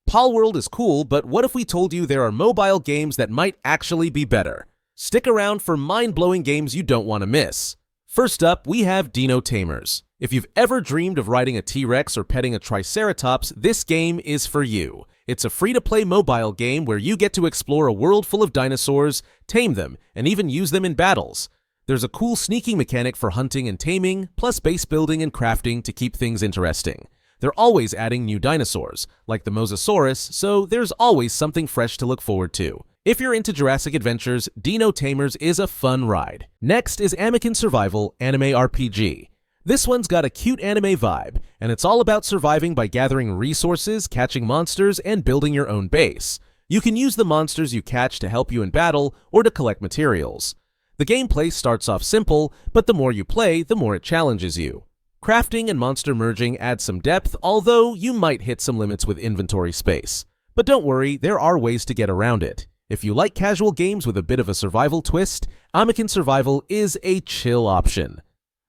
Palworld is cool, but what if we told you there are mobile games that might actually be better? Stick around for mind-blowing games you don't want to miss. First up, we have Dino Tamers. If you've ever dreamed of riding a T-Rex or petting a Triceratops, this game is for you. It's a free-to-play mobile game where you get to explore a world full of dinosaurs, tame them, and even use them in battles. There's a cool sneaking mechanic for hunting and taming, plus base building and crafting to keep things interesting. They're always adding new dinosaurs, like the Mosasaurus, so there's always something fresh to look forward to. If you're into Jurassic adventures, Dino Tamers is a fun ride. Next is Amikin Survival Anime RPG. This one's got a cute anime vibe, and it's all about surviving by gathering resources, catching monsters, and building your own base. You can use the monsters you catch to help you in battle or to collect materials. The gameplay starts off simple, but the more you play, the more it challenges you. Crafting and monster merging add some depth, although you might hit some limits with inventory space. But don't worry, there are ways to get around it. If you like casual games with a bit of a survival twist, Amikin Survival is a chill option.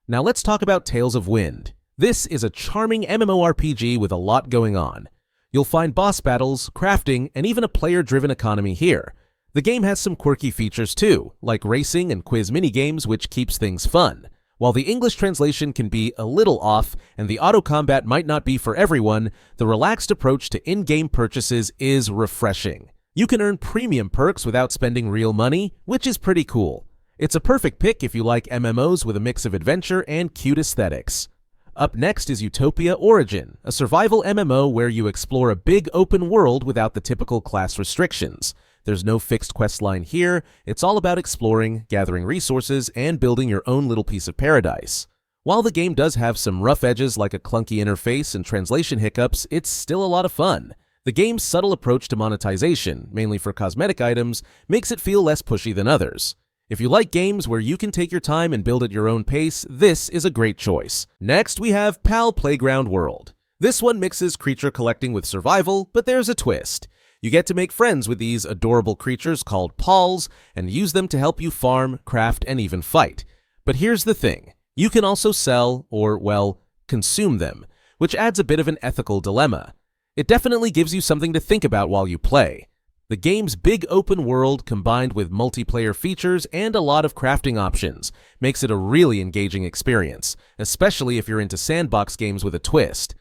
Now let's talk about Tales of Wind. This is a charming MMORPG with a lot going on. You'll find boss battles, crafting, and even a player-driven economy here. The game has some quirky features too, like racing and quiz minigames, which keeps things fun. While the English translation can be a little off and the auto-combat might not be for everyone, the relaxed approach to in-game purchases is refreshing. You can earn premium perks without spending real money, which is pretty cool. It's a perfect pick if you like MMOs with a mix of adventure and cute aesthetics. Up next is Utopia Origin, a survival MMO where you explore a big open world without the typical class restrictions. There's no fixed questline here, it's all about exploring, gathering resources, and building your own little piece of paradise. While the game does have some rough edges like a clunky interface and translation hiccups, it's still a lot of fun. The game's subtle approach to monetization, mainly for cosmetic items, makes it feel less pushy than others. If you like games where you can take your time and build at your own pace, this is a great choice. Next, we have Playground World. This one mixes creature collecting with survival, but there's a twist. You get to make friends with these adorable creatures called Pals and use them to help you farm, craft, and even fight. But here's the thing. You can also sell, or, well, consume them, which adds a bit of an ethical dilemma. It definitely gives you something to think about while you play. The game's big open world, combined with multiplayer features and a lot of crafting options, makes it a really engaging experience, especially if you're into sandbox games with a twist.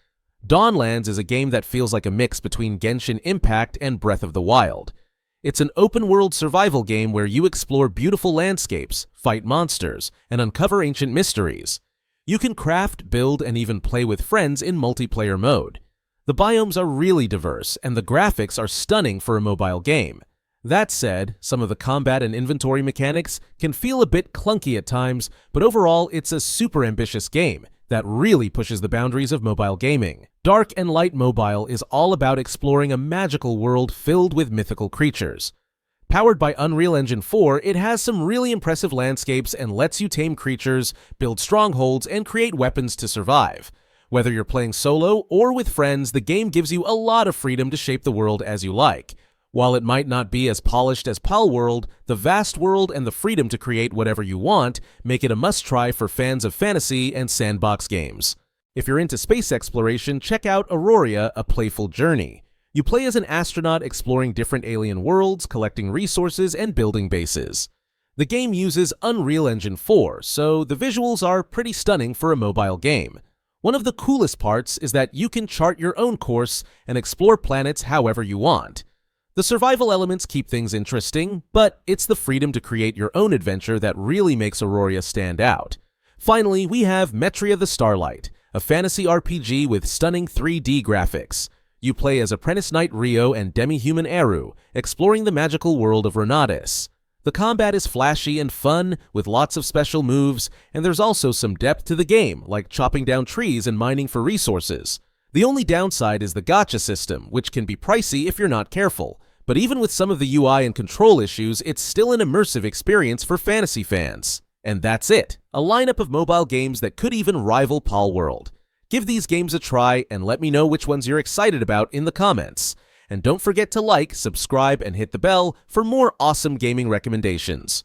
Dawnlands is a game that feels like a mix between Genshin Impact and Breath of the Wild. It's an open-world survival game where you explore beautiful landscapes, fight monsters, and uncover ancient mysteries. You can craft, build, and even play with friends in multiplayer mode. The biomes are really diverse, and the graphics are stunning for a mobile game. That said, some of the combat and inventory mechanics can feel a bit clunky at times, but overall it's a super ambitious game that really pushes the boundaries of mobile gaming. Dark and Light Mobile is all about exploring a magical world filled with mythical creatures. Powered by Unreal Engine 4, it has some really impressive landscapes and lets you tame creatures, build strongholds, and create weapons to survive. Whether you're playing solo or with friends, the game gives you a lot of freedom to shape the world as you like. While it might not be as polished as Palworld, the vast world and the freedom to create whatever you want make it a must-try for fans of fantasy and sandbox games. If you're into space exploration, check out Auroria, A Playful Journey. You play as an astronaut exploring different alien worlds, collecting resources, and building bases. The game uses Unreal Engine 4, so the visuals are pretty stunning for a mobile game. One of the coolest parts is that you can chart your own course and explore planets however you want. The survival elements keep things interesting, but it's the freedom to create your own adventure that really makes Auroria stand out. Finally, we have METRIA the Starlight, a fantasy RPG with stunning 3D graphics. You play as Apprentice Knight Rio and Demi-Human Eru, exploring the magical world of Renatus. The combat is flashy and fun, with lots of special moves, and there's also some depth to the game, like chopping down trees and mining for resources. The only downside is the gacha system, which can be pricey if you're not careful. But even with some of the UI and control issues, it's still an immersive experience for fantasy fans. And that's it, a lineup of mobile games that could even rival Palworld. Give these games a try and let me know which ones you're excited about in the comments. And don't forget to like, subscribe, and hit the bell for more awesome gaming recommendations.